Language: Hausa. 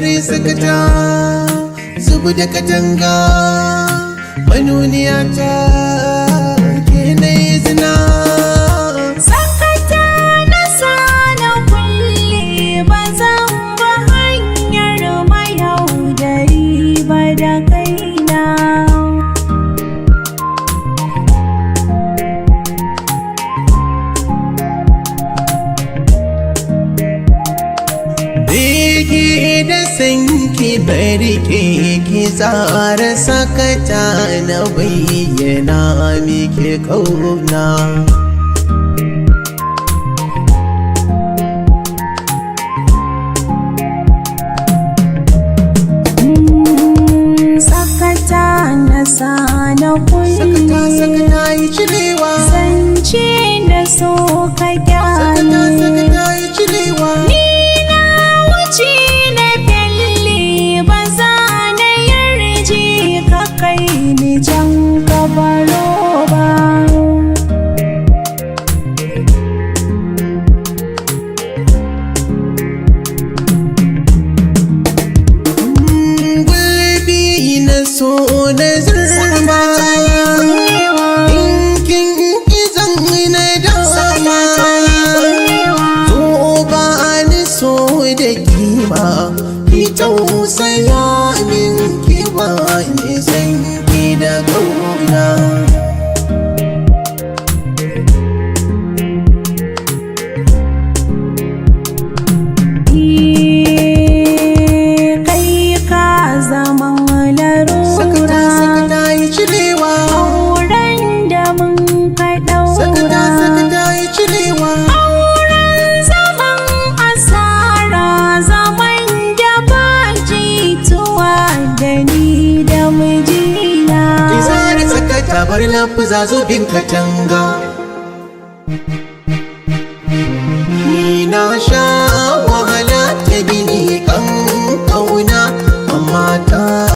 zare sakata zubu da katanga manuniya ta ke na izina sakata na sana kulle ba zan ba hanyar mayaudari ba da kaina bege da sanki bari ki tsara sakata na bayyana miki kauna sakata na sana kulle sakata yi cirewa zance da so ka gyale sakata yi cirewa ni na wuce na fyalle ba za na yarje ka kai ni can kabaro ba so na zurma in kin izan na dama to ba ni so da kima ki tausaya min ki ba ni san ki da kauna bar lafuza zubin katanga